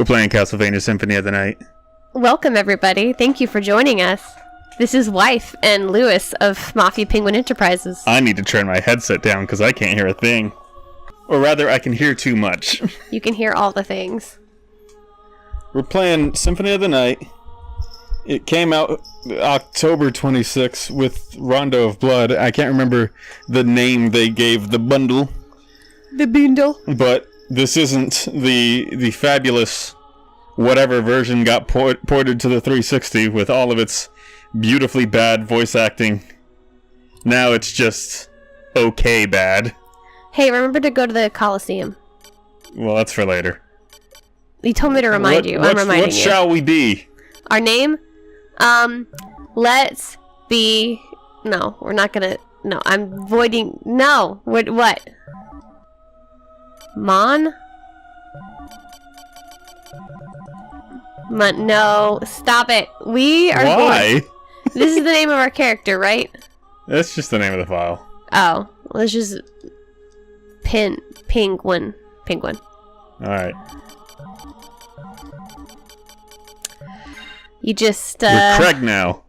playing Castlevania Symphony of the Night. Welcome, everybody. Thank you for joining us. This is Wife and Lewis of Mafia Penguin Enterprises. I need to turn my headset down because I can't hear a thing. Or rather, I can hear too much. You can hear all the things. We're playing Symphony of the Night. It came out October 26th with Rondo of Blood. I can't remember the name they gave the bundle. The bundle. But this isn't the fabulous whatever version got ported to the 360 with all of its beautifully bad voice acting. Now it's just okay bad. Hey, remember to go to the Coliseum. Well, that's for later. You told me to remind you. I'm reminding you. What shall we be? Our name? Let's be... No, we're not gonna... No, I'm voiding... No! What? Mon? No, stop it. We are Why? This is the name of our character, right? That's just the name of the file. Oh, let's just... Penguin. Alright. You just, We're Craig now.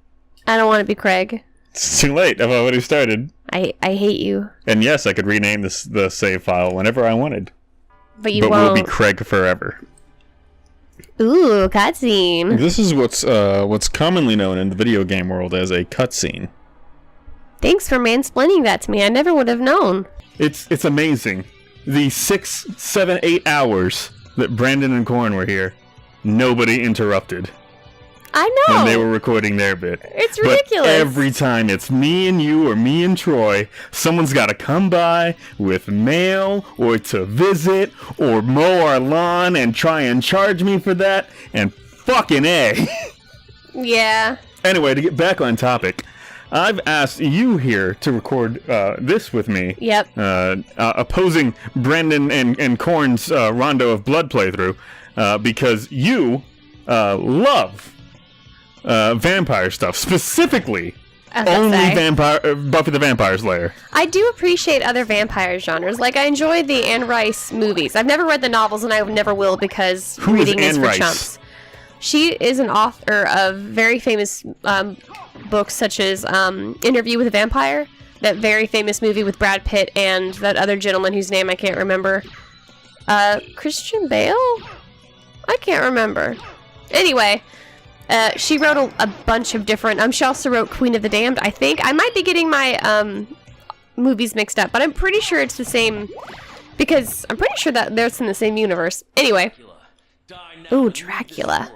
I don't want to be Craig. It's too late. I've already started. I hate you. And yes, I could rename the save file whenever I wanted. But you won't. But we'll be Craig forever. Ooh, cutscene. This is what's commonly known in the video game world as a cutscene. Thanks for mansplaining that to me. I never would have known. It's amazing. The 6, 7, 8 hours that Brandon and Corn were here, nobody interrupted. I know. When they were recording their bit. It's ridiculous. But every time it's me and you or me and Troy, someone's got to come by with mail or to visit or mow our lawn and try and charge me for that. And fucking A. Yeah. Anyway, to get back on topic, I've asked you here to record this with me. Yep. Opposing Brandon and Corn's Rondo of Blood playthrough because you love vampire stuff, specifically only Buffy the Vampire Slayer. I do appreciate other vampire genres. Like, I enjoy the Anne Rice movies. I've never read the novels, and I never will because reading is for chumps. She is an author of very famous books such as Interview with a Vampire, that very famous movie with Brad Pitt and that other gentleman whose name I can't remember. Christian Bale? I can't remember. Anyway, she wrote a bunch of different... she also wrote Queen of the Damned, I think. I might be getting my movies mixed up, but I'm pretty sure it's the same... Because I'm pretty sure that they're in the same universe. Anyway. Ooh, Dracula.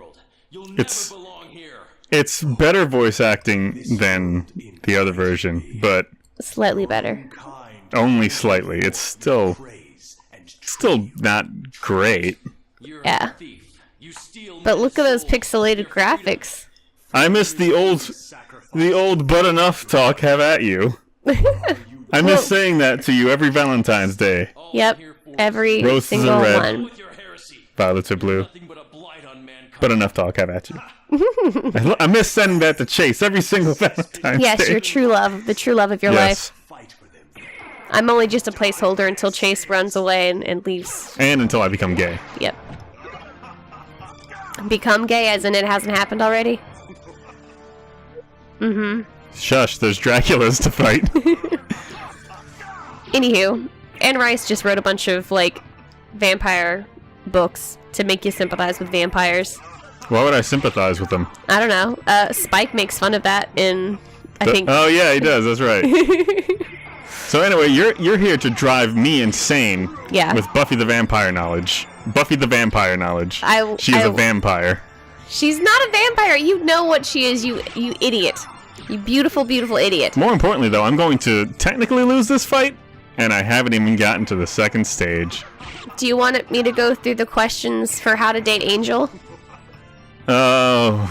It's better voice acting than the other version, but... Slightly better. Only slightly. It's still not great. Yeah. But look at those pixelated graphics. I miss the old but enough talk, have at you. I miss saying that to you every Valentine's Day. Yep, every Roses single are red. one. Violets are blue. But enough talk, have at you. I miss sending that to Chase every single Valentine's Day. Yes, your true love, the true love of your life. I'm only just a placeholder until Chase runs away and leaves. And until I become gay. Yep. Become gay, as in it hasn't happened already? Mm-hmm. Shush, there's Draculas to fight. Anywho, Anne Rice just wrote a bunch of, like, vampire books to make you sympathize with vampires. Why would I sympathize with them? I don't know. Spike makes fun of that in, I think... Oh, yeah, he does. That's right. So anyway, you're here to drive me insane with Buffy the Vampire knowledge. Buffy the Vampire knowledge. She's a vampire. She's not a vampire. You know what she is, you idiot. You beautiful, beautiful idiot. More importantly, though, I'm going to technically lose this fight, and I haven't even gotten to the second stage. Do you want me to go through the questions for how to date Angel? Oh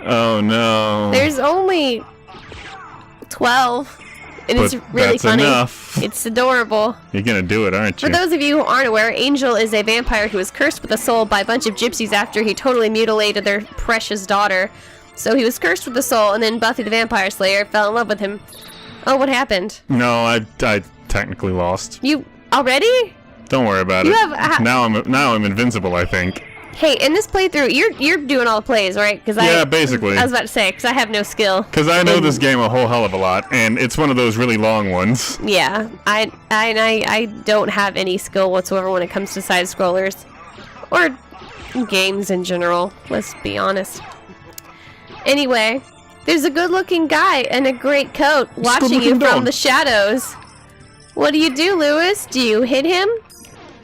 no. There's only 12. And it's really funny. Enough. It's adorable. You're gonna do it, aren't you? For those of you who aren't aware, Angel is a vampire who was cursed with a soul by a bunch of gypsies after he totally mutilated their precious daughter. So he was cursed with the soul, and then Buffy the Vampire Slayer fell in love with him. Oh, what happened? No, I technically lost. You already? Don't worry about it. Now I'm invincible, I think. Hey, in this playthrough, you're doing all the plays, right? Yeah, basically. I was about to say, because I have no skill. Because I know this game a whole hell of a lot, and it's one of those really long ones. Yeah, I don't have any skill whatsoever when it comes to side scrollers, or games in general. Let's be honest. Anyway, there's a good-looking guy in a great coat watching you from the shadows. What do you do, Lewis? Do you hit him?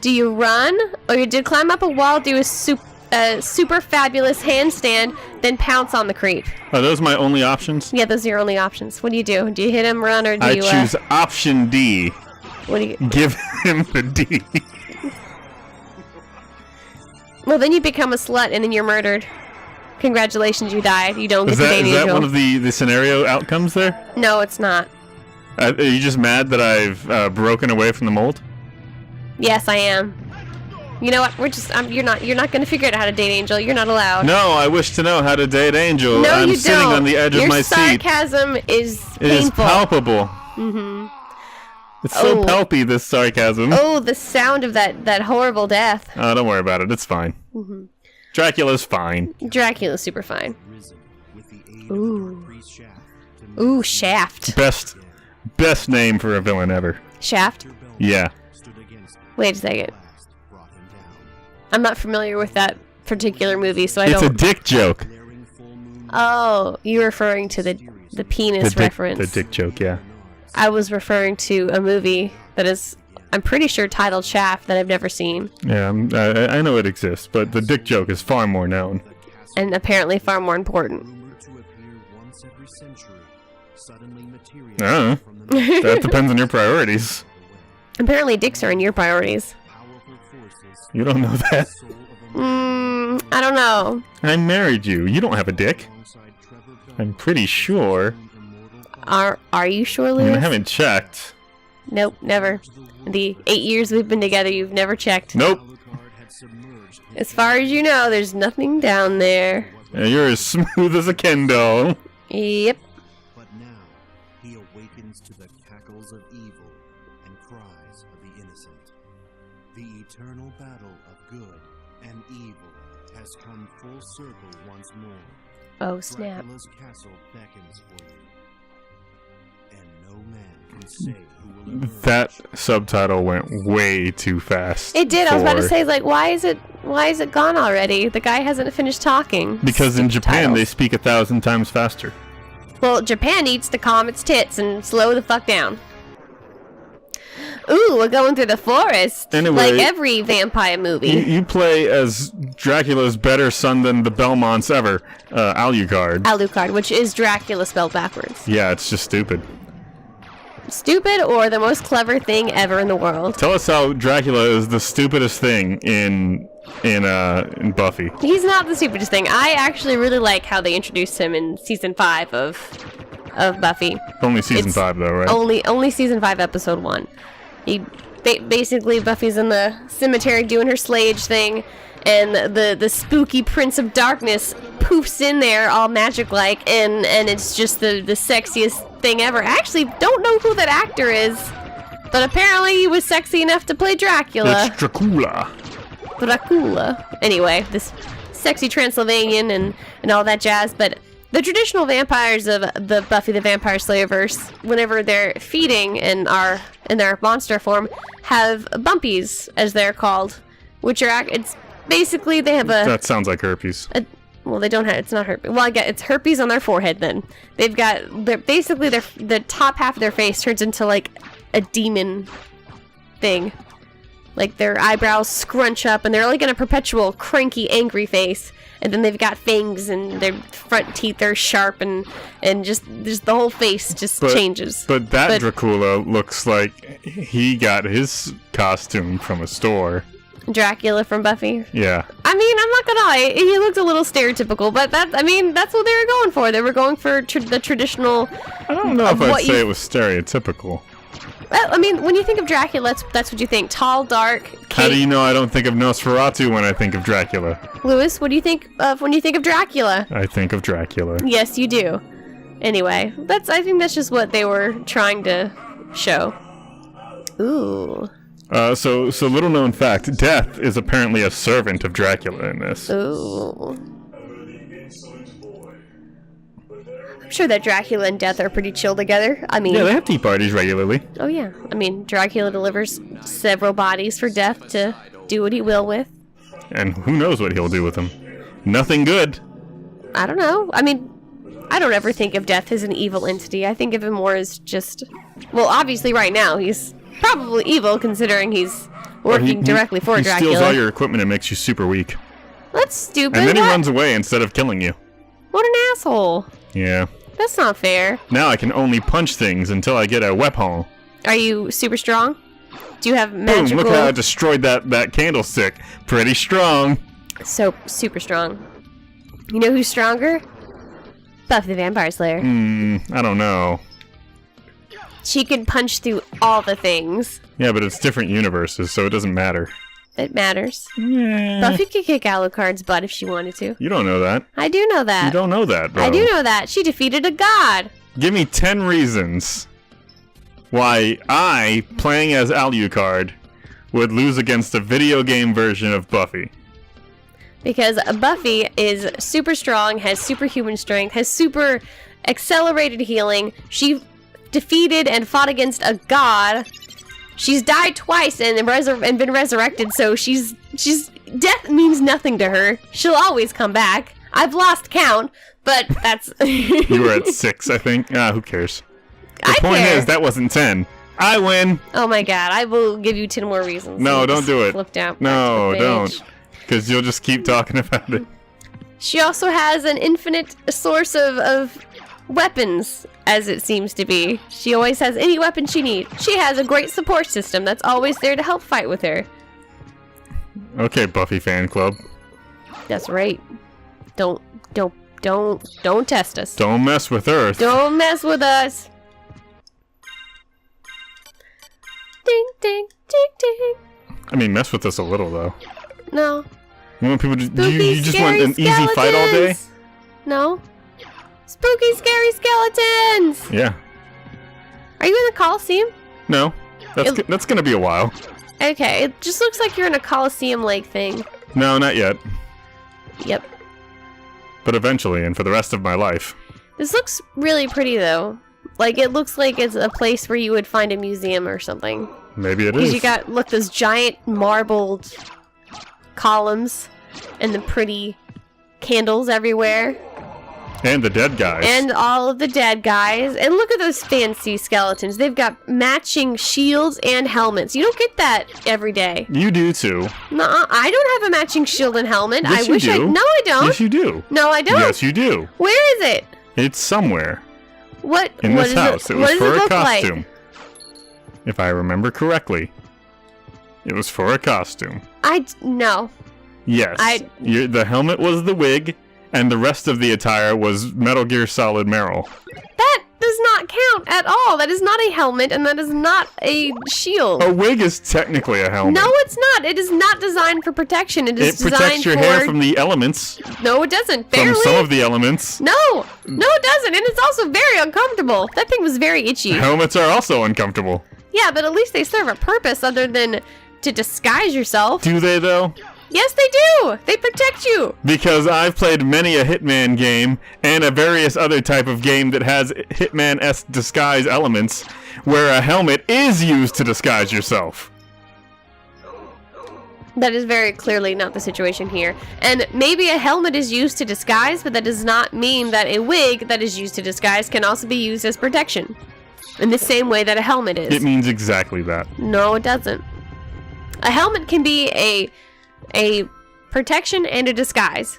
Do you run? Or you did climb up a wall, do a super fabulous handstand, then pounce on the creep? Are those my only options? Yeah, those are your only options. What do you do? Do you hit him, run, or do you... I choose option D. What do you... Give him the D. Well, then you become a slut, and then you're murdered. Congratulations, you died. You don't get the dating angel. Is that one of the scenario outcomes there? No, it's not. Are you just mad that I've broken away from the mold? Yes, I am. You know what? You're not going to figure out how to date Angel. You're not allowed. No, I wish to know how to date Angel. No, I'm you sitting don't. on the edge of my seat. Your sarcasm is painful. It is palpable. Mm-hmm. It's so palpy, this sarcasm. Oh, the sound of that horrible death. Oh, don't worry about it. It's fine. Mm-hmm. Dracula's fine. Dracula's super fine. Ooh. Ooh, Shaft. Best name for a villain ever. Shaft? Yeah. Wait a second. I'm not familiar with that particular movie, so I don't... It's a dick joke. Oh, you're referring to the penis reference. The dick joke, yeah. I was referring to a movie that is, I'm pretty sure, titled Shaft that I've never seen. Yeah, I know it exists, but the dick joke is far more known. And apparently far more important. That depends on your priorities. Apparently dicks are in your priorities. You don't know that. I don't know. I married you. You don't have a dick. I'm pretty sure. Are you sure, Lewis? I haven't checked. Nope, never. The 8 years we've been together, you've never checked. Nope. As far as you know, there's nothing down there. Yeah, you're as smooth as a Ken doll. Yep. But now he awakens to the cackles of evil and cries of the innocent. The eternal battle of good and evil has come full circle once more. Oh, snap. Dracula's castle beckons for you, and no man can say who will emerge. That subtitle went way too fast. It did. I was about to say, like, why is it gone already? The guy hasn't finished talking. Because in Japan they speak 1,000 times faster. Well, Japan needs to calm its tits and slow the fuck down. Ooh, we're going through the forest. Anyway, like every vampire movie. You play as Dracula's better son than the Belmonts ever, Alucard. Alucard, which is Dracula spelled backwards. Yeah, it's just stupid. Stupid or the most clever thing ever in the world. Tell us how Dracula is the stupidest thing in Buffy. He's not the stupidest thing. I actually really like how they introduced him in season 5 of Buffy. Only season 5 though, right? Only season 5, episode 1. Basically Buffy's in the cemetery doing her slayage thing, and the spooky Prince of Darkness poofs in there all magic-like, and it's just the sexiest thing ever. I actually don't know who that actor is, but apparently he was sexy enough to play Dracula. It's Dracula. Anyway, this sexy Transylvanian and all that jazz, but the traditional vampires of the Buffy the Vampire Slayerverse, whenever they're feeding and are in their monster form, have bumpies, as they're called, which are, it's basically, they have a... That sounds like herpes. Well, they don't have, it's not herpes. Well, I get it's herpes on their forehead then. They've got, basically the top half of their face turns into like a demon thing. Like their eyebrows scrunch up and they're like in a perpetual cranky, angry face. And then they've got fangs and their front teeth are sharp and just the whole face just changes. But Dracula looks like he got his costume from a store. Dracula from Buffy? Yeah. I mean, I'm not gonna lie, he looked a little stereotypical, but that's what they were going for. They were going for the traditional... I don't know if I'd say it was stereotypical. Well, I mean, when you think of Dracula, that's what you think. Tall, dark, How do you know I don't think of Nosferatu when I think of Dracula? Lewis, what do you think of when you think of Dracula? I think of Dracula. Yes, you do. Anyway, I think that's just what they were trying to show. Ooh. So little known fact, Death is apparently a servant of Dracula in this. Ooh. I'm sure that Dracula and Death are pretty chill together. I mean... Yeah, they have tea parties regularly. Oh, yeah. I mean, Dracula delivers several bodies for Death to do what he will with. And who knows what he'll do with them. Nothing good. I don't know. I mean, I don't ever think of Death as an evil entity. I think of him more as just... Well, obviously right now he's probably evil considering he's working directly for Dracula. He steals all your equipment and makes you super weak. That's stupid. And then he runs away instead of killing you. What an asshole. Yeah. That's not fair. Now I can only punch things until I get a weapon. Are you super strong? Do you have magical... Boom, look how I destroyed that candlestick. Pretty strong. So, super strong. You know who's stronger? Buffy the Vampire Slayer. I don't know. She can punch through all the things. Yeah, but it's different universes, so it doesn't matter. It matters. Buffy could kick Alucard's butt if she wanted to. You don't know that. I do know that. You don't know that, bro. I do know that. She defeated a god. Give me 10 reasons why I, playing as Alucard, would lose against a video game version of Buffy. Because Buffy is super strong, has superhuman strength, has super accelerated healing. She defeated and fought against a god. She's died twice and been resurrected, so she's death means nothing to her. She'll always come back. I've lost count, but that's... You were at 6, I think. Who cares? The point care. is, that wasn't 10. I win! Oh my god, I will give you 10 more reasons. No, don't do it. Flipped out. No, don't. Because you'll just keep talking about it. She also has an infinite source of weapons, as it seems to be. She always has any weapon she needs. She has a great support system that's always there to help fight with her. Okay, Buffy fan club. That's right. Don't test us. Don't mess with Earth. Don't mess with us. Ding, ding, ding, ding. I mean, mess with us a little, though. No. You want people to... Spooky, you just want an scary easy fight all day? skeletons. No. Spooky, scary skeletons! Yeah. Are you in the Coliseum? No. That's gonna be a while. Okay, it just looks like you're in a Coliseum Lake thing. No, not yet. Yep. But eventually, and for the rest of my life. This looks really pretty, though. Like, it looks like it's a place where you would find a museum or something. Maybe it is. Because you got, look, those giant marbled columns and the pretty candles everywhere. And the dead guys. And all of the dead guys. And look at those fancy skeletons. They've got matching shields and helmets. You don't get that every day. You do too. No, I don't have a matching shield and helmet. Yes, I wish I... No, I don't. Yes, you do. No, I don't. Yes, you do. Where is it? It's somewhere. What? In this house. It was for a costume. Like? If I remember correctly. It was for a costume. No. Yes. The helmet was the wig, and the rest of the attire was Metal Gear Solid Meryl. That does not count at all. That is not a helmet, and that is not a shield. A wig is technically a helmet. No, it's not. It is not designed for protection. It is designed protects your hair from the elements. No, it doesn't. Barely. From some of the elements. No, it doesn't, and it's also very uncomfortable. That thing was very itchy. Helmets are also uncomfortable. Yeah, but at least they serve a purpose other than to disguise yourself. Do they, though? Yes, they do! They protect you! Because I've played many a Hitman game, and a various other type of game that has Hitman-esque disguise elements, where a helmet is used to disguise yourself. That is very clearly not the situation here. And maybe a helmet is used to disguise, but that does not mean that a wig that is used to disguise can also be used as protection. In the same way that a helmet is. It means exactly that. No, it doesn't. A helmet can be a protection and a disguise.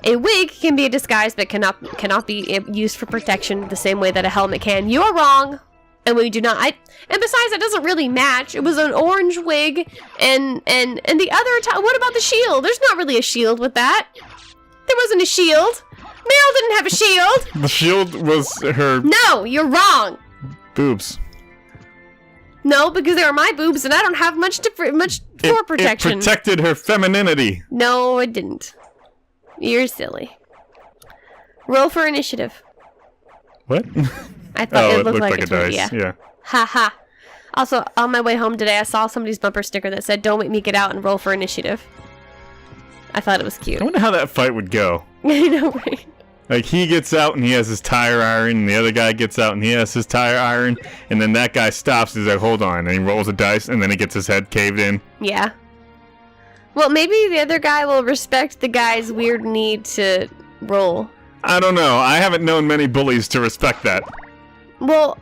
A wig can be a disguise but cannot be used for protection the same way that a helmet can. You're wrong, and we do not. And besides, it doesn't really match. It was an orange wig, and the other. What about the shield? There's not really a shield with that. There wasn't a shield. Meryl didn't have a shield. The shield was her. No, you're wrong. Boobs. No, because they were my boobs, and I don't have much for protection. It protected her femininity. No, it didn't. You're silly. Roll for initiative. What? I thought it looked like a dice. Yeah. Ha ha. Also, on my way home today, I saw somebody's bumper sticker that said, "Don't make me get out and roll for initiative." I thought it was cute. I wonder how that fight would go. I know, right? Like, he gets out and he has his tire iron, and the other guy gets out and he has his tire iron, and then that guy stops. He's like, hold on, and he rolls a dice, and then he gets his head caved in. Yeah. Well, maybe the other guy will respect the guy's weird need to roll. I don't know. I haven't known many bullies to respect that. Well,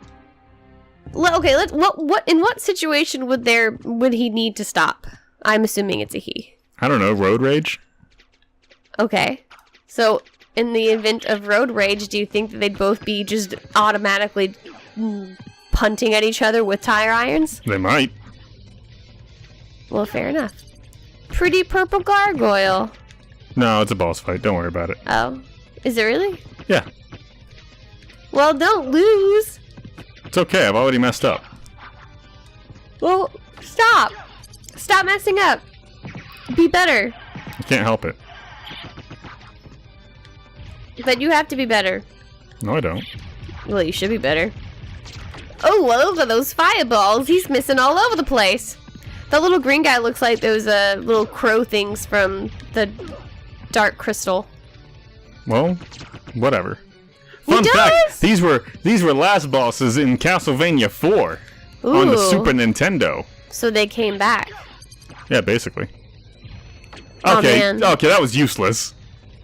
okay. In what situation would he need to stop? I'm assuming it's a he. I don't know. Road rage? Okay. So, in the event of road rage, do you think that they'd both be just automatically punting at each other with tire irons? They might. Well, fair enough. Pretty purple gargoyle. No, it's a boss fight. Don't worry about it. Oh. Is it really? Yeah. Well, don't lose. It's okay. I've already messed up. Well, stop. Stop messing up. Be better. I can't help it. But you have to be better. No, I don't. Well, you should be better. Oh, well, look at those fireballs. He's missing all over the place. The little green guy looks like those little crow things from the Dark Crystal. Well, whatever. Fun fact, these were last bosses in Castlevania 4 on the Super Nintendo. So they came back. Yeah, basically. Oh, Okay, man. okay, that was useless.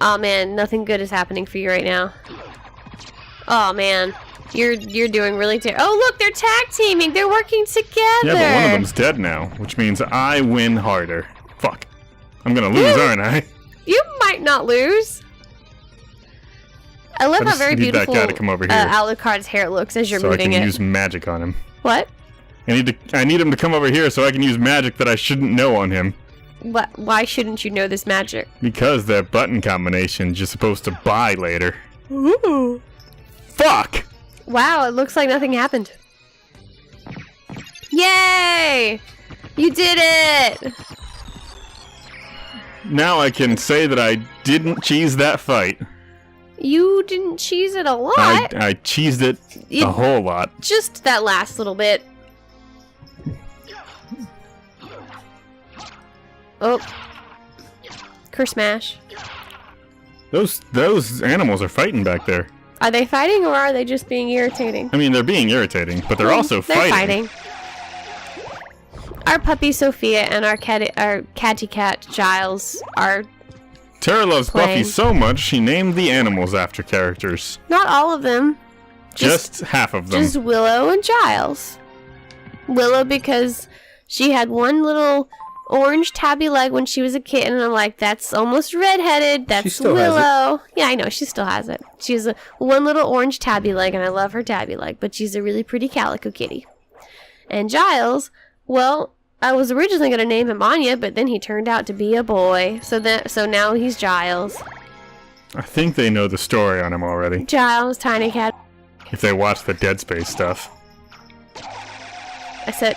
Oh man, nothing good is happening for you right now. Oh man, you're doing really terrible. Oh look, they're tag teaming. They're working together. Yeah, but one of them's dead now, which means I win harder. Fuck. I'm gonna lose, aren't I? You might not lose. I love how very need beautiful that guy to come over here Alucard's hair looks as you're so I moving can it. use magic on him. What? I need him to come over here so I can use magic that I shouldn't know on him. What? Why shouldn't you know this magic? Because they're button combinations you're supposed to buy later. Ooh. Fuck! Wow, it looks like nothing happened. Yay! You did it! Now I can say that I didn't cheese that fight. You didn't cheese it a lot. I cheesed it a whole lot. Just that last little bit. Oh. Curse smash. Those animals are fighting back there. Are they fighting or are they just being irritating? I mean, they're being irritating, but they're also fighting. Our puppy Sophia and our catty cat Giles are Tara loves playing. Buffy so much she named the animals after characters. not all of them. Just half of them. Just Willow and Giles. Willow because she had one little orange tabby leg when she was a kitten, and I'm like, that's almost redheaded. That's Willow. Yeah, I know, she still has it. She has one little orange tabby leg, and I love her tabby leg, but she's a really pretty calico kitty. And Giles, well, I was originally going to name him Anya, but then he turned out to be a boy. So now he's Giles. I think they know the story on him already. Giles, tiny cat. If they watch the Dead Space stuff. I said,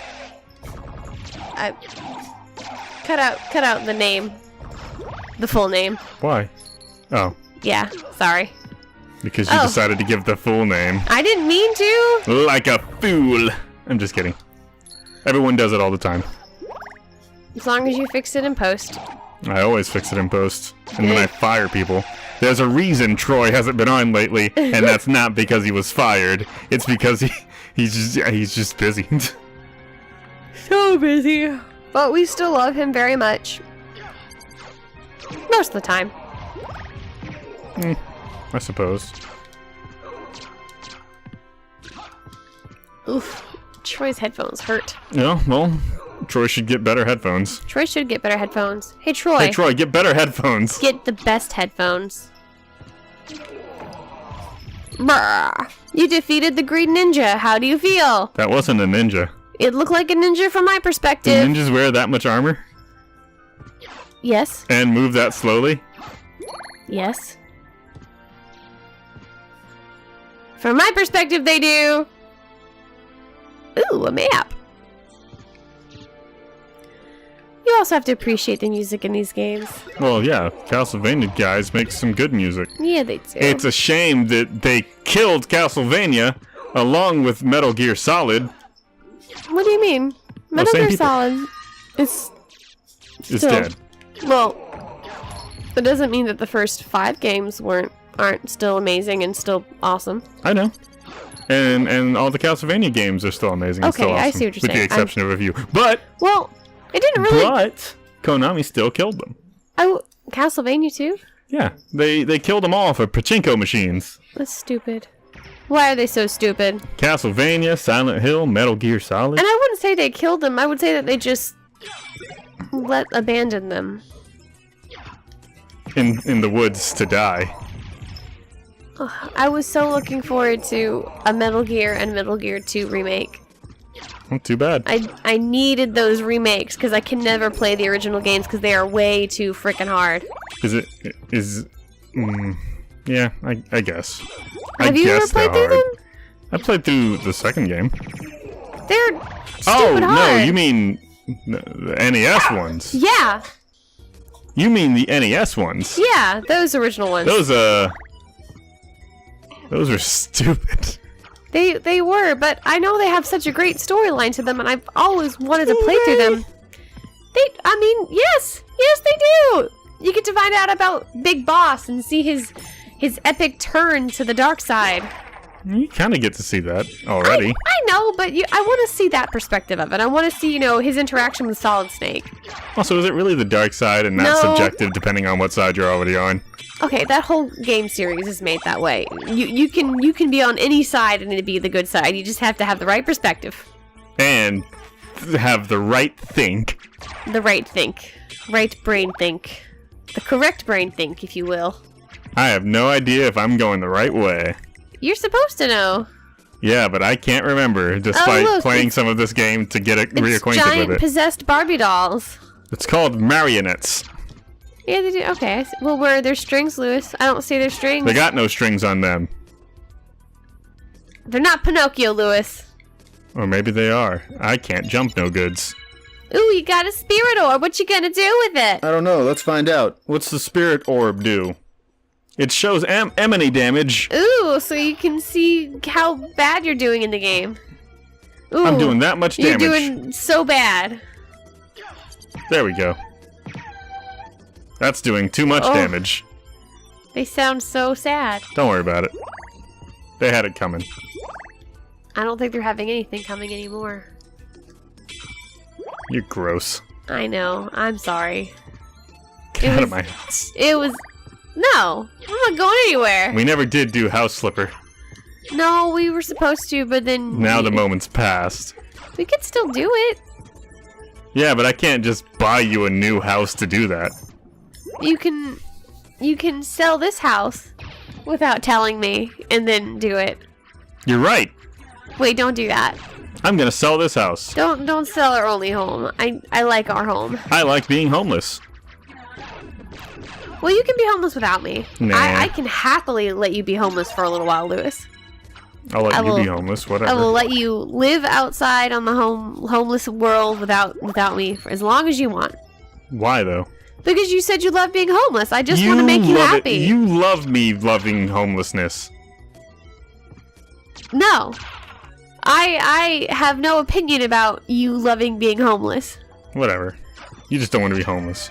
cut out the name. The full name. Why? Oh. Yeah, sorry. Because you decided to give the full name. I didn't mean to. Like a fool. I'm just kidding. Everyone does it all the time. As long as you fix it in post. I always fix it in post. And then I fire people. There's a reason Troy hasn't been on lately, and that's not because he was fired. It's because he's just busy. So busy. But we still love him very much. Most of the time. I suppose. Oof. Troy's headphones hurt. Yeah, well, Troy should get better headphones. Troy should get better headphones. Hey, Troy. Hey, Troy, get better headphones. Get the best headphones. Brr. You defeated the Green Ninja. How do you feel? That wasn't a ninja. It looked like a ninja from my Do perspective. ninjas wear that much armor? Yes. And move that slowly? Yes. From my perspective, they do. Ooh, a map. You also have to appreciate the music in these games. Well, yeah, Castlevania guys make some good music. Yeah, they do. It's a shame that they killed Castlevania along with Metal Gear Solid. What do you mean? Metal same Gear people. Solid is It's still dead. well. That doesn't mean that the first 5 games aren't still amazing and still awesome. I know. And all the Castlevania games are still amazing and still Okay, awesome. I see what you're with saying. the exception of a few. But It didn't really. Konami still killed them. Castlevania 2? Yeah, they killed them all for pachinko machines. That's stupid. Why are they so stupid? Castlevania, Silent Hill, Metal Gear Solid. And I wouldn't say they killed them. I would say that they just abandoned them. In the woods to die. Ugh, I was so looking forward to a Metal Gear and Metal Gear 2 remake. Well, too bad. I needed those remakes because I can never play the original games because they are way too freaking hard. Yeah, I guess. Have you ever played through them? I played through the second game. They're stupid hard. No, you mean the NES ones. Yeah. You mean the NES ones. Yeah, those original ones. Those are stupid. They were, but I know they have such a great storyline to them, and I've always wanted to play through them. Yes, they do. You get to find out about Big Boss and see his epic turn to the dark side. You kind of get to see that already. I know, but I want to see that perspective of it. I want to see, his interaction with Solid Snake. Also, is it really the dark side and not No. subjective depending on what side you're already on? Okay, that whole game series is made that way. You can be on any side and it'd be the good side. You just have to have the right perspective. And have the right think. The right think. Right brain think. The correct brain think, if you will. I have no idea if I'm going the right way. You're supposed to know. Yeah, but I can't remember, despite look, playing some of this game to get reacquainted It's giant with it. possessed Barbie dolls. It's called marionettes. Yeah, they do. Okay. Well, where are their strings, Lewis? I don't see their strings. They got no strings on them. They're not Pinocchio, Lewis. Or maybe they are. I can't jump no goods. Ooh, you got a spirit orb. What you gonna do with it? I don't know. Let's find out. What's the spirit orb do? It shows enemy damage. Ooh, so you can see how bad you're doing in the game. Ooh, I'm doing that much damage. You're doing so bad. There we go. That's doing too much damage. They sound so sad. Don't worry about it. They had it coming. I don't think they're having anything coming anymore. You're gross. I know. I'm sorry. Get out of my house. It was... No, I'm not going anywhere. We never did do house slipper. No, we were supposed to, but then... Now the moment's passed. We could still do it. Yeah, but I can't just buy you a new house to do that. You can sell this house without telling me and then do it. You're right. Wait, don't do that. I'm gonna sell this house. Don't sell our only home. I like our home. I like being homeless. Well, you can be homeless without me. Nah. I can happily let you be homeless for a little while, Lewis. I'll let I you will- be homeless, whatever. I will let you live outside on the homeless world without me for as long as you want. Why though? Because you said you love being homeless. I just want to make you love happy. You love me loving homelessness. No. I have no opinion about you loving being homeless. Whatever. You just don't want to be homeless.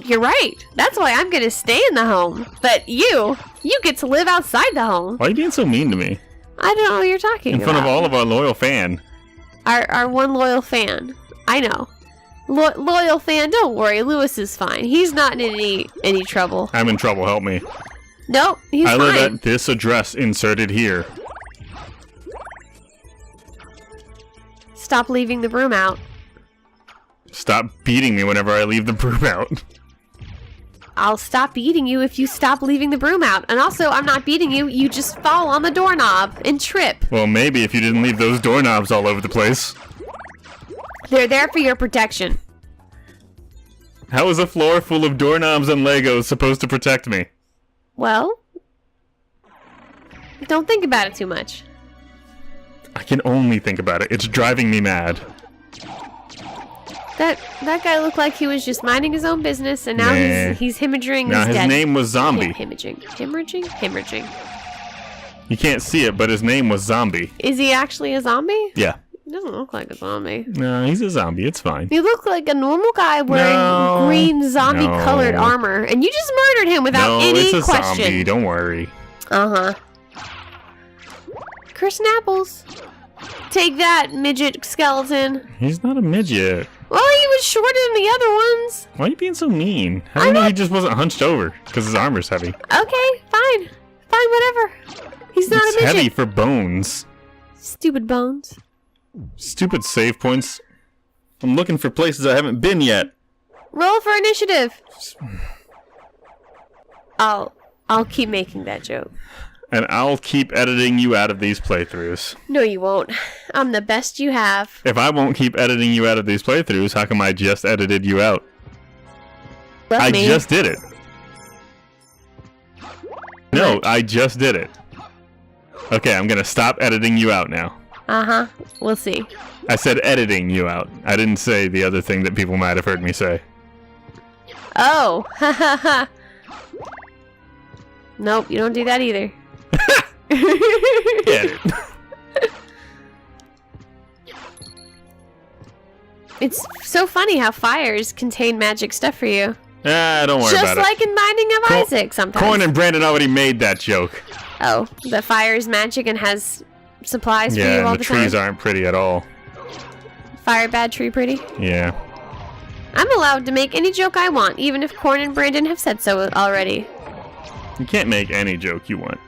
You're right. That's why I'm gonna stay in the home. But you get to live outside the home. Why are you being so mean to me? I don't know what you're talking In about. front of all of our loyal fan. Our one loyal fan. I know. Loyal fan, don't worry. Lewis is fine. He's not in any trouble. I'm in trouble, help me. Nope, he's I fine. live at this address inserted here. Stop leaving the broom out. Stop beating me whenever I leave the broom out. I'll stop beating you if you stop leaving the broom out. And also, I'm not beating you. You just fall on the doorknob and trip. Well, maybe if you didn't leave those doorknobs all over the place. They're there for your protection. How is a floor full of doorknobs and Legos supposed to protect me? Well, don't think about it too much. I can only think about it. It's driving me mad. That guy looked like he was just minding his own business, and now Nah. he's hemorrhaging. Now, his dead. name was Zombie. Hemorrhaging. You can't see it, but his name was Zombie. Is he actually a zombie? Yeah. doesn't look like a zombie. No, he's a zombie. It's fine. You look like a normal guy wearing green zombie-colored armor, and you just murdered him without any question. No, it's a zombie. Don't worry. Kirsten Apples. Take that, midget skeleton. He's not a midget. Well, he was shorter than the other ones. Why are you being so mean? How do you know he just wasn't hunched over? Because his armor's heavy. Okay, fine. Fine, whatever. He's not a midget. It's heavy for bones. Stupid bones. Stupid save points. I'm looking for places I haven't been yet. Roll for initiative. I'll keep making that joke. And I'll keep editing you out of these playthroughs. No, you won't. I'm the best you have. If I won't keep editing you out of these playthroughs, how come I just edited you out? I just did it. No, I just did it. Okay, I'm gonna stop editing you out now. We'll see. I said editing you out. I didn't say the other thing that people might have heard me say. Oh, ha. Nope, you don't do that either. Edit. It's so funny how fires contain magic stuff for you. Don't worry about it. Just like in Binding of Isaac sometimes. Corn and Brandon already made that joke. Oh, the fire is magic and has supplies for you all the time? Yeah, and the trees aren't pretty at all. Fire bad, tree pretty? Yeah. I'm allowed to make any joke I want, even if Corn and Brandon have said so already. You can't make any joke you want.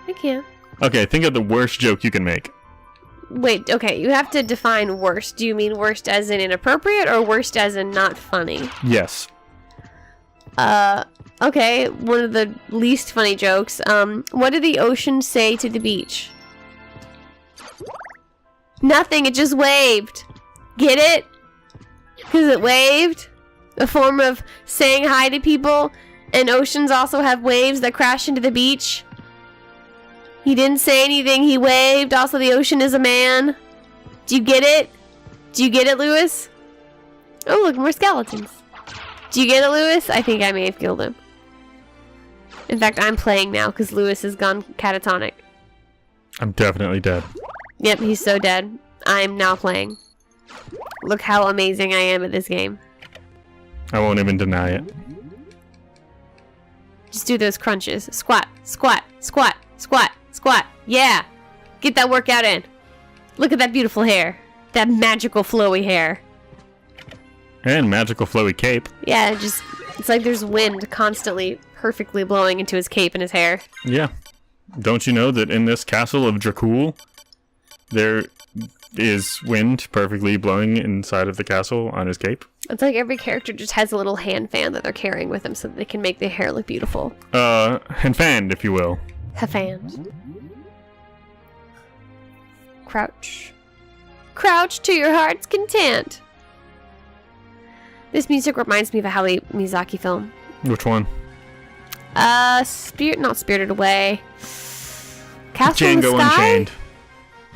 I can't. Okay, think of the worst joke you can make. Wait, okay, you have to define worst. Do you mean worst as in inappropriate or worst as in not funny? Yes. Okay, one of the least funny jokes. What did the ocean say to the beach? Nothing, it just waved. Get it? Because it waved? A form of saying hi to people, and oceans also have waves that crash into the beach. He didn't say anything, he waved. Also, the ocean is a man. Do you get it? Do you get it, Lewis? Oh, look, more skeletons. Do you get it, Lewis? I think I may have killed him. In fact, I'm playing now because Lewis has gone catatonic. I'm definitely dead. Yep, he's so dead. I'm now playing. Look how amazing I am at this game. I won't even deny it. Just do those crunches. Squat, squat, squat, squat, squat. Yeah! Get that workout in. Look at that beautiful hair. That magical flowy hair. And magical flowy cape. Yeah, it's like there's wind constantly perfectly blowing into his cape and his hair. Yeah. Don't you know that in this castle of Dracul, there is wind perfectly blowing inside of the castle on his cape? It's like every character just has a little hand fan that they're carrying with them so that they can make their hair look beautiful. Hand fanned, if you will. Hafand. Crouch. Crouch to your heart's content. This music reminds me of a Hayao Miyazaki film. Which one? Not Spirited Away. Castle in the Django Sky? Unchained.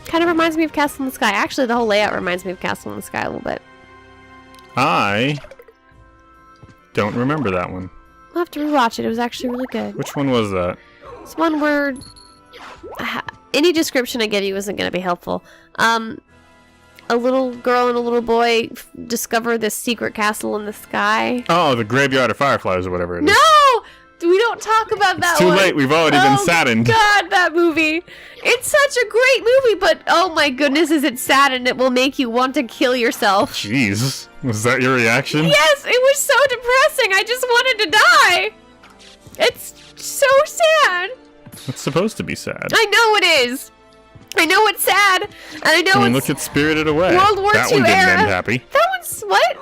Kind of reminds me of Castle in the Sky. Actually, the whole layout reminds me of Castle in the Sky a little bit. I don't remember that one. I'll have to rewatch it. It was actually really good. Which one was that? It's one where any description I give you isn't going to be helpful. A little girl and a little boy discover this secret castle in the sky. Oh, the Graveyard of Fireflies or whatever it is. No! We don't talk about that It's too one. late. We've already been saddened. God, that movie. It's such a great movie, but oh my goodness, is it sad and it will make you want to kill yourself. Jeez. Was that your reaction? Yes, it was so depressing. I just wanted to die. It's so sad. It's supposed to be sad. I know it is. I know it's sad. And I know look at Spirited Away. World War that II one didn't era. end happy. That one's what?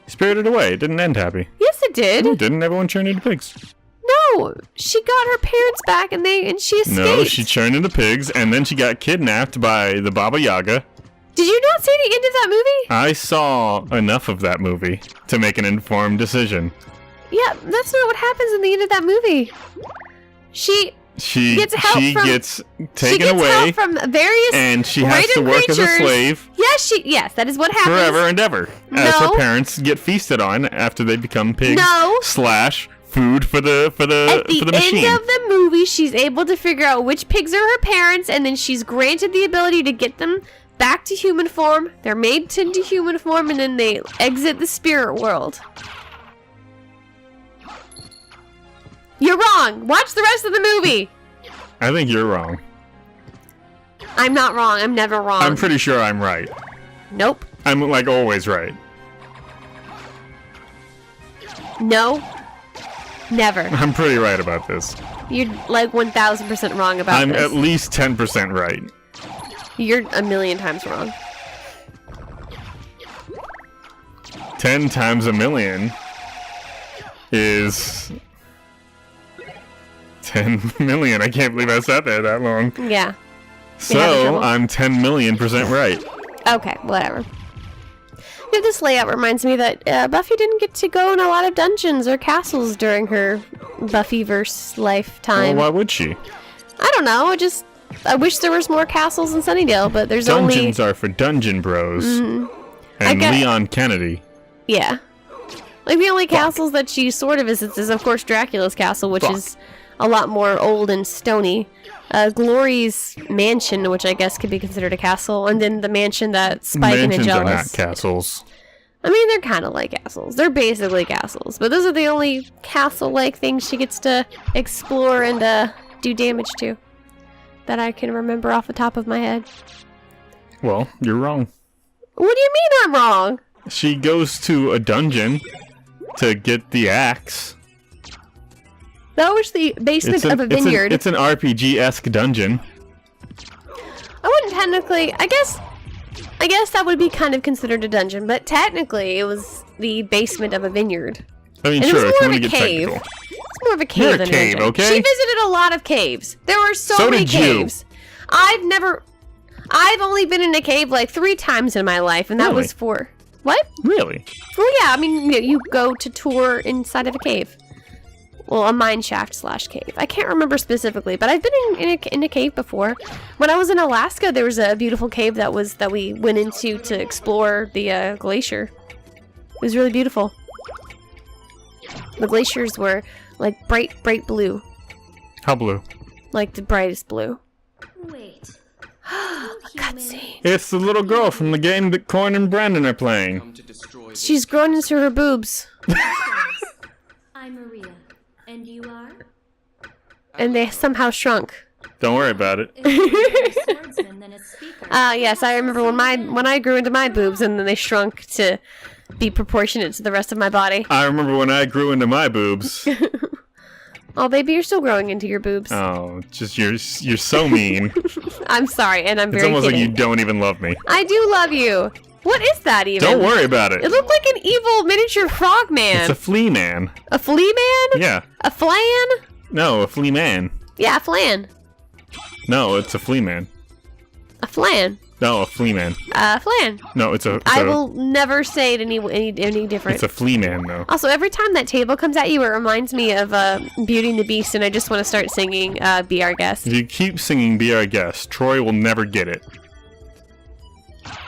Spirited Away. It didn't end happy. Yes, it did. No, it didn't. Everyone turned into pigs. No, she got her parents back and she escaped. No, she turned into pigs and then she got kidnapped by the Baba Yaga. Did you not see the end of that movie? I saw enough of that movie to make an informed decision. Yeah, that's not what happens in the end of that movie. She gets help taken away help from various and she has to work as a slave. Yes, that is what happens. Forever and ever. As her parents get feasted on after they become pigs. Food for the machine. End of the movie, she's able to figure out which pigs are her parents, and then she's granted the ability to get them back to human form. They're made into human form, and then they exit the spirit world. You're wrong. Watch the rest of the movie. I think you're wrong. I'm not wrong. I'm never wrong. I'm pretty sure I'm right. Nope. I'm like always right. No. Never. I'm pretty right about this. You're like 1,000% wrong about I'm this. at least 10% right. You're a million times wrong. 10 times a million is 10 million. I can't believe I sat there that long. Yeah. So, I'm 10 million% right. Okay, whatever. Yeah, this layout reminds me that Buffy didn't get to go in a lot of dungeons or castles during her Buffyverse lifetime. Well, why would she? I don't know. I wish there was more castles in Sunnydale, but there's Dungeons are for dungeon bros. And Leon Kennedy. Yeah. Like, the only castles that she sort of visits is, of course, Dracula's castle, which is a lot more old and stony. Glory's mansion, which I guess could be considered a castle, and then the mansion that Spike and Angelus... Mansions are not castles. I mean, they're kind of like castles. They're basically castles, but those are the only castle-like things she gets to explore and do damage to that I can remember off the top of my head. Well, you're wrong. What do you mean I'm wrong? She goes to a dungeon to get the axe. That was the basement of a vineyard. It's an RPG-esque dungeon. I wouldn't technically... I guess that would be kind of considered a dungeon, but technically it was the basement of a vineyard. I mean, And sure, it was if you more want of to a get cave. technical. It's more of a cave You're a than a cave, dungeon. okay? She visited a lot of caves. There were so many did you. caves. I've only been in a cave like 3 times in my life, and that Really? was for... What? Really? Well, yeah, I mean, you go to tour inside of a cave. Well, a mine shaft / cave. I can't remember specifically, but I've been in a cave before. When I was in Alaska, there was a beautiful cave that we went into to explore the glacier. It was really beautiful. The glaciers were like bright blue, How blue? like the brightest blue. Wait. Cutscene. It's the little girl from the game that Corn and Brandon are playing. She's grown into her boobs, I'm Maria. And you are? and they somehow shrunk. Don't worry about it. If you're a swordsman, then a speaker. Yes, I remember when I grew into my boobs, and then they shrunk to be proportionate to the rest of my body. I remember when I grew into my boobs. Oh, baby, you're still growing into your boobs. Oh, just you're so mean. I'm sorry, and I'm It's very almost kidding. like you don't even love me. I do love you. What is that even? Don't worry about it. It looked like an evil miniature frog man. It's a flea man. A flea man? Yeah. A flan? No, a flea man. Yeah, a flan. No, it's a flea man. A flan. No, a flea man. A flan. No, it's a. I will never say it any different. It's a flea man, though. Also, every time that table comes at you, it reminds me of Beauty and the Beast, and I just want to start singing Be Our Guest. If you keep singing Be Our Guest, Troy will never get it.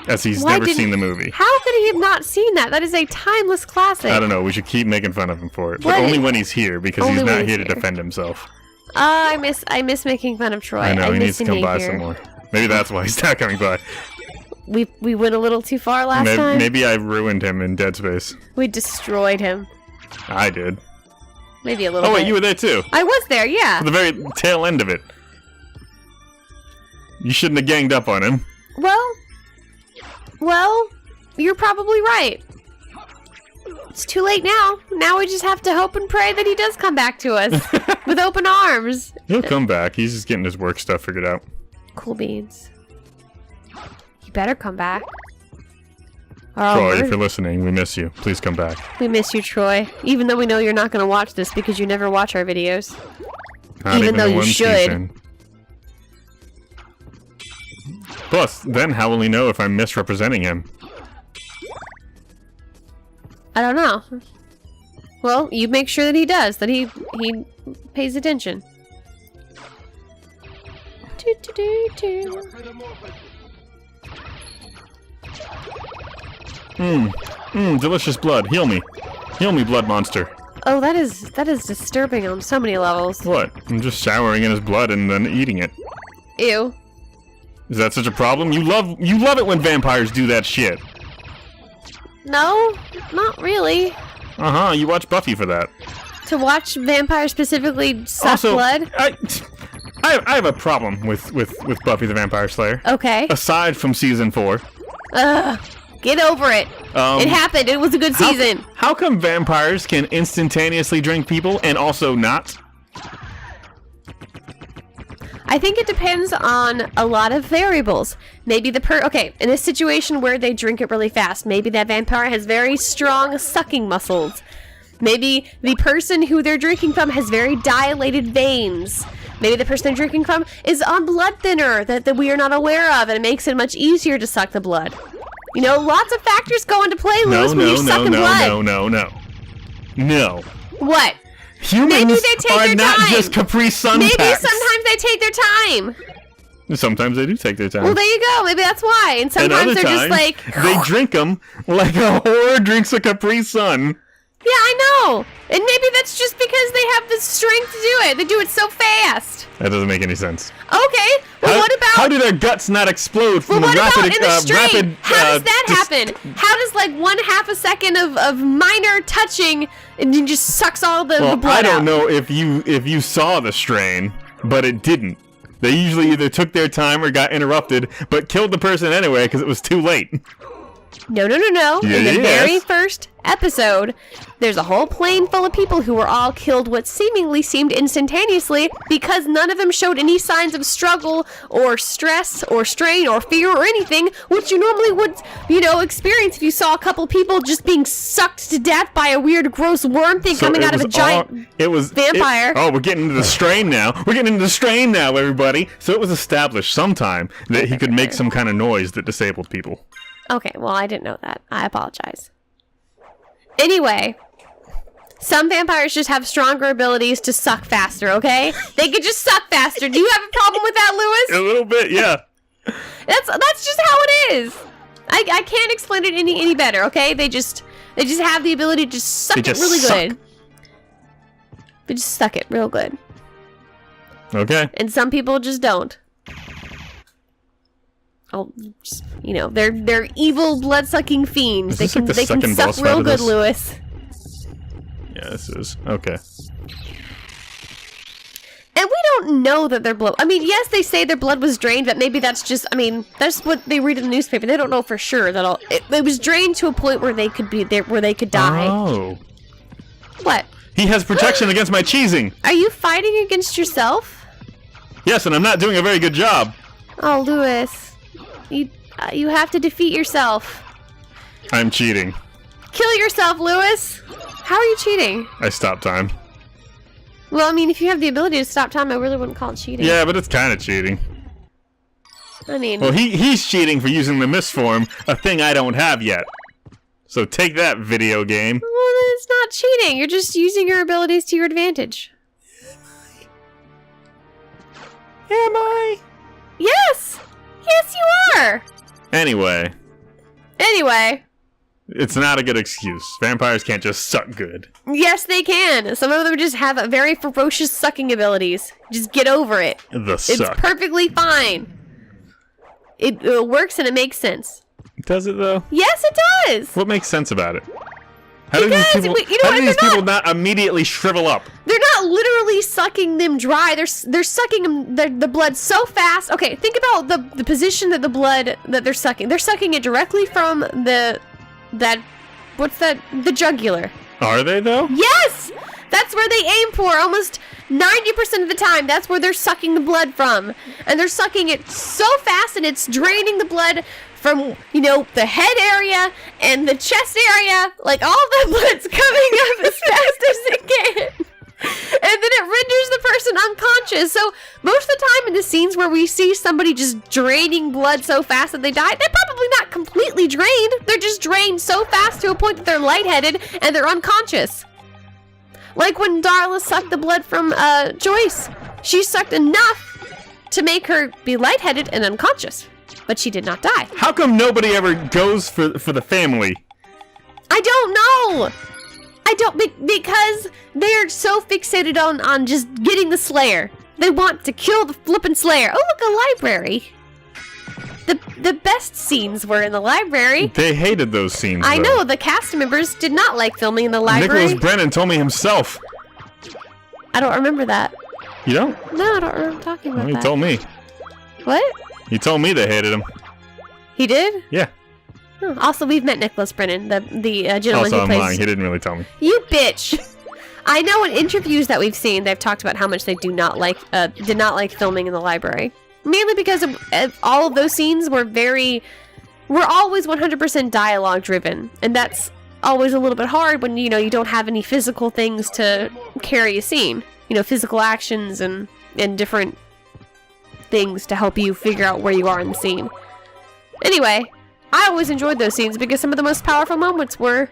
As he's Why never didn't- seen the movie. How could he have not seen that? That is a timeless classic. I don't know, we should keep making fun of him for it. What? But only when he's here, because Only he's when not he's here to here. defend himself. I miss making fun of Troy. I know, he miss needs to him come being by here. some more. Maybe that's why he's not coming by. We went a little too far last time. Maybe I ruined him in Dead Space. We destroyed him. I did. Maybe a little Oh, bit. wait, you were there too. I was there, yeah. For the very tail end of it. You shouldn't have ganged up on him. Well, you're probably right. It's too late now. Now we just have to hope and pray that he does come back to us with open arms. He'll come back. He's just getting his work stuff figured out. Cool beans. You better come back. Troy, if we're- you're listening, we miss you. Please come back. we miss you, Troy. Even though we know you're not going to watch this because you never watch our videos. Not Even though the you one should. season. Plus, then how will he know if I'm misrepresenting him? I don't know. Well, you make sure that he does, that he pays attention. Delicious blood. Heal me. Heal me, blood monster. Oh, that is disturbing on so many levels. What? I'm just showering in his blood and then eating it. Ew. Is that such a problem? You love it when vampires do that shit. No, not really. Uh-huh, you watch Buffy for that. To watch vampires specifically suck Also, blood? I have a problem with Buffy the Vampire Slayer. Okay. Aside from season 4. Ugh. Get over it. It happened. It was a good season. How come vampires can instantaneously drink people and also not? I think it depends on a lot of variables. Maybe okay, in a situation where they drink it really fast, maybe that vampire has very strong sucking muscles. Maybe the person who they're drinking from has very dilated veins. Maybe the person they're drinking from is on blood thinner that we are not aware of, and it makes it much easier to suck the blood. You know, lots of factors go into play, Lewis, when you're sucking blood. No. What? Humans Maybe they take are their not time. just Capri Sun Maybe packs. sometimes they take their time. Sometimes they do take their time. Well, there you go. Maybe that's why. And sometimes they're just like... they drink them like a whore drinks a Capri Sun. Yeah, I know. And maybe that's just because they have the strength to do it. They do it so fast. That doesn't make any sense. Okay. Well, what about... How do their guts not explode from well, what the rapid... about in the strain? rapid, how does that happen? How does, like, 1/2 second of minor touching and it just sucks all the blood out? I don't know if you saw the strain, but it didn't. They usually either took their time or got interrupted, but killed the person anyway because it was too late. No. In the very first episode, there's a whole plane full of people who were all killed what seemingly seemed instantaneously because none of them showed any signs of struggle or stress or strain or fear or anything, which you normally would, experience if you saw a couple people just being sucked to death by a weird, gross worm thing coming out of a giant vampire. We're getting into the strain now. Everybody. So it was established sometime that he could make some kind of noise that disabled people. Okay, well, I didn't know that. I apologize. Anyway, some vampires just have stronger abilities to suck faster, okay? They could just suck faster. Do you have a problem with that, Lewis? A little bit, yeah. That's just how it is. I can't explain it any better, okay? They just have the ability to just suck it really good. They just suck it real good. Okay. And some people just don't. Oh, they're evil blood-sucking fiends. They can suck real good, Lewis. Yeah, this is okay. And we don't know that their blood. I mean, yes, they say their blood was drained, but maybe that's just. I mean, that's what they read in the newspaper. They don't know for sure that it was drained to a point where they could be there, where they could die. Oh. What? He has protection against my cheesing. Are you fighting against yourself? Yes, and I'm not doing a very good job. Oh, Lewis. You have to defeat yourself. I'm cheating. Kill yourself, Lewis. How are you cheating? I stopped time. Well, I mean, if you have the ability to stop time, I really wouldn't call it cheating. Yeah, but it's kind of cheating. I mean... Well, he's cheating for using the misform, a thing I don't have yet. So take that, video game. Well, it's not cheating. You're just using your abilities to your advantage. Am I? Yes! Yes, you are! Anyway. It's not a good excuse. Vampires can't just suck good. Yes, they can. Some of them just have very ferocious sucking abilities. Just get over it. It's perfectly fine. It works and it makes sense. Does it, though? Yes, it does! What makes sense about it? How do these people not immediately shrivel up? They're not literally sucking them dry. They're sucking the blood so fast. Okay, think about the position that the blood that they're sucking. They're sucking it directly from the jugular. Are they, though? Yes! That's where they aim for almost 90% of the time. That's where they're sucking the blood from. And they're sucking it so fast and it's draining the blood from, the head area and the chest area. Like, all the blood's coming up as fast as it can. And then it renders the person unconscious. So, most of the time in the scenes where we see somebody just draining blood so fast that they die, they're probably not completely drained. They're just drained so fast to a point that they're lightheaded and they're unconscious. Like when Darla sucked the blood from Joyce. She sucked enough to make her be lightheaded and unconscious. But she did not die. How come nobody ever goes for the family? I don't know. Because they're so fixated on just getting the Slayer. They want to kill the flippin' Slayer. Oh, look, a library. The best scenes were in the library. They hated those scenes. I though. know, the cast members did not like filming in the library. Nicholas Brennan told me himself. I don't remember that. You don't? No, I don't remember talking about Well, he that. told me. What? He told me they hated him. He did? Yeah. Huh. Also, we've met Nicholas Brennan, the gentleman Also, who I'm plays... lying. He didn't really tell me. You bitch! I know in interviews that we've seen, they've talked about how much they did not like filming in the library. Mainly because of all of those scenes were always 100% dialogue driven. And that's always a little bit hard when, you know, you don't have any physical things to carry a scene. You know, physical actions and different things to help you figure out where you are in the scene. Anyway, I always enjoyed those scenes because some of the most powerful moments were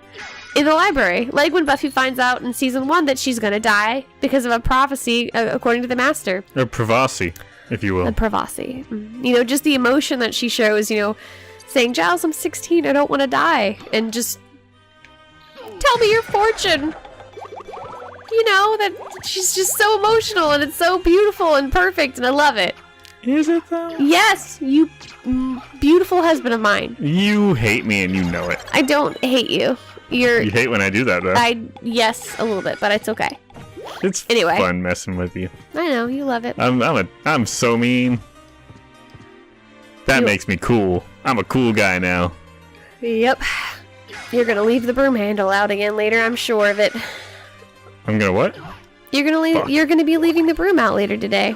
in the library. Like when Buffy finds out in season 1 that she's gonna die because of a prophecy according to the Master. Or Pravasi, if you will. A prophecy. You know, just the emotion that she shows, you know, saying, Giles, I'm 16, I don't want to die. And just tell me your fortune. You know, that she's just so emotional and it's so beautiful and perfect and I love it. Is it though? Yes, you beautiful husband of mine. You hate me and you know it. I don't hate you. You hate when I do that, though. Yes, a little bit, but it's okay. It's Anyway. fun messing with you. I know, you love it. I'm so mean. That makes me cool. I'm a cool guy now. Yep. You're gonna leave the broom handle out again later, I'm sure of it. I'm gonna what? You're gonna be leaving the broom out later today.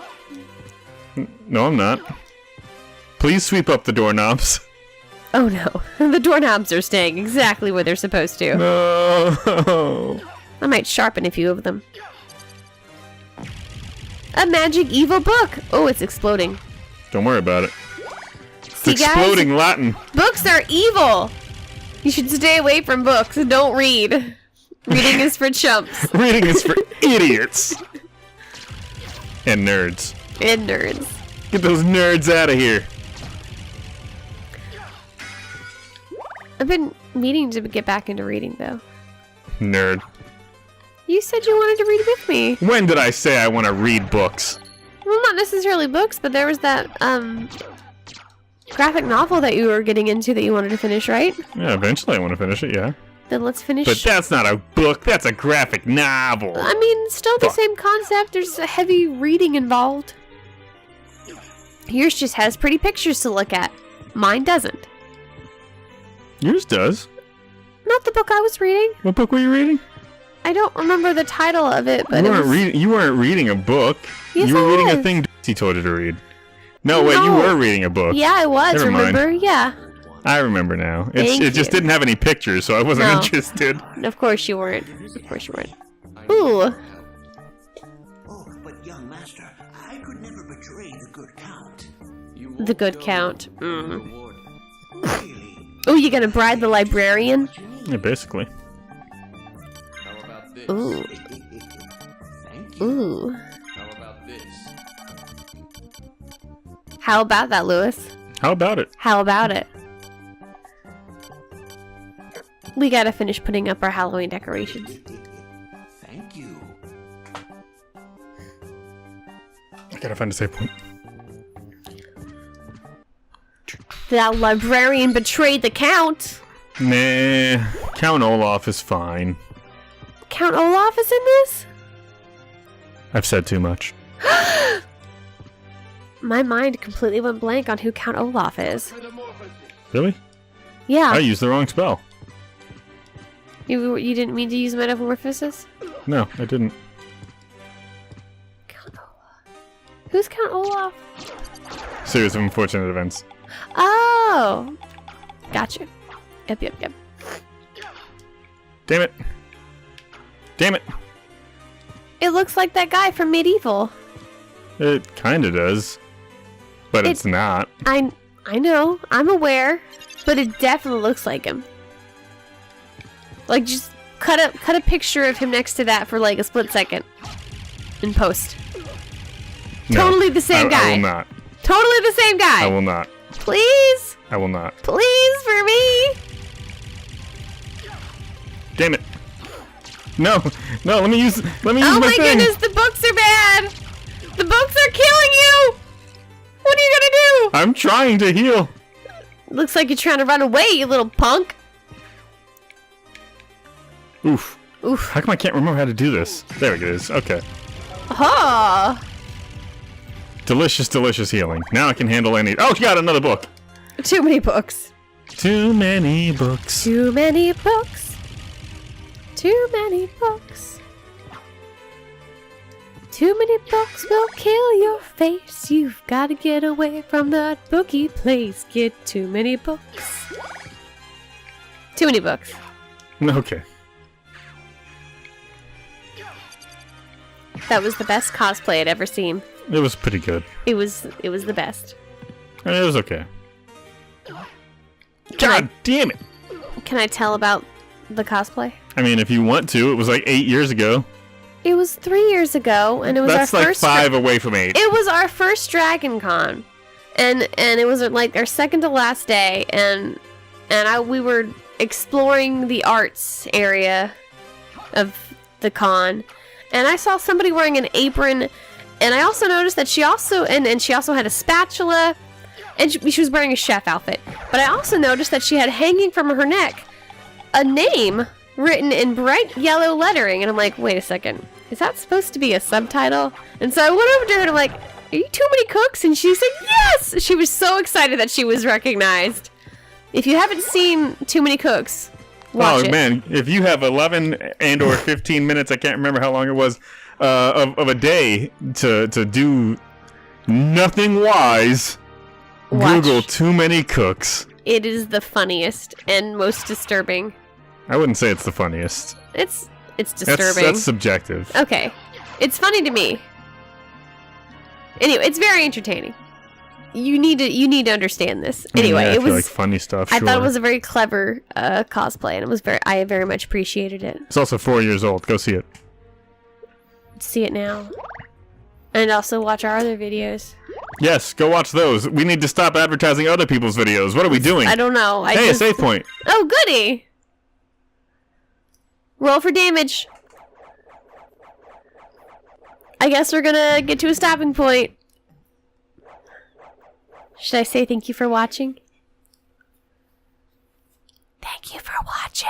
No, I'm not. Please sweep up the doorknobs. Oh no. The doorknobs are staying exactly where they're supposed to. No. I might sharpen a few of them. A magic evil book! Oh, it's exploding. Don't worry about it. See, It's exploding guys, Latin. books are evil! You should stay away from books. Don't read. Reading is for chumps. Reading is for idiots. And nerds. And nerds. Get those nerds out of here. I've been meaning to get back into reading, though. Nerd. You said you wanted to read with me. When did I say I want to read books? Well, not necessarily books, but there was that, graphic novel that you were getting into that you wanted to finish, right? Yeah, eventually I want to finish it, yeah. Then let's finish. But that's not a book, that's a graphic novel. I mean, still the Fuck. same concept. There's a heavy reading involved. Yours just has pretty pictures to look at. Mine doesn't. Yours does. Not the book I was reading. What book were you reading? I don't remember the title of it, but You weren't reading a book. Yes, you were I reading a was. thing he told you to read. No, wait, you No. were reading a book. Yeah, I was. Never mind. Remember? Yeah. I remember now. Thank It just you. didn't have any pictures, so I wasn't No. interested. Of course you weren't. Of course you weren't. Ooh. Oh, but young master, I could never betray the good count. The good count. Mm. Really? Oh, you gonna bribe the librarian? Yeah, basically. Ooh. Thank you. Ooh. How about that, Lewis? How about it? How about it? We gotta finish putting up our Halloween decorations. Thank you. I gotta find a save point. That librarian betrayed the Count! Nah, Count Olaf is fine. Count Olaf is in this? I've said too much. My mind completely went blank on who Count Olaf is. Really? Yeah. I used the wrong spell. You didn't mean to use metamorphosis? No, I didn't. Count Olaf. Who's Count Olaf? Series of unfortunate events. Oh! Gotcha. Yep. Damn it. Damn it. It looks like that guy from Medieval. It kinda does. But it's not. I know. I'm aware. But it definitely looks like him. Like, just cut a picture of him next to that for like a split second. In post. No, Totally the same guy. I will not. Totally the same guy. I will not. Please? I will not. Please for me? Damn it. No, let me use Oh my my thing. goodness, the books are bad! The books are killing you! What are you gonna do? I'm trying to heal. Looks like you're trying to run away, you little punk. Oof. Oof. How come I can't remember how to do this? There it is. Okay. Oh. Delicious, delicious healing. Now I can handle any... Oh, you got another book. Too many books. Too many books. Too many books. Too many books. Too many books will kill your face. You've got to get away from that bookie place. Get too many books. Too many books. Okay. That was the best cosplay I'd ever seen. It was pretty good. It was the best. It was okay. God damn it! Can I tell about the cosplay? I mean, if you want to, it was like 8 years ago. It was 3 years ago, and it was That's our like first. 5 away from 8. It was our first Dragon Con, and it was like our second to last day, and we were exploring the arts area of the con, and I saw somebody wearing an apron, and I also noticed that she also had a spatula, and she was wearing a chef outfit. But I also noticed that she had hanging from her neck a name written in bright yellow lettering, and I'm like, wait a second, is that supposed to be a subtitle? And so I went over to her and I'm like, are you Too Many Cooks? And she said yes! She was so excited that she was recognized. If you haven't seen Too Many Cooks, watch it. Oh man, if you have 11 and or 15 minutes, I can't remember how long it was, of a day to do nothing wise, Watch. Google Too Many Cooks. It is the funniest and most disturbing. I wouldn't say it's the funniest. It's disturbing. That's subjective. Okay. It's funny to me. Anyway, it's very entertaining. You need to understand this. Anyway, yeah, it was like funny stuff. I Sure. thought it was a very clever cosplay, and I very much appreciated it. It's also 4 years old. Go see it. See it now. And also watch our other videos. Yes, go watch those. We need to stop advertising other people's videos. What are we doing? I don't know. Hey, a save point. Oh, goody! Roll for damage. I guess we're gonna get to a stopping point. Should I say thank you for watching? Thank you for watching.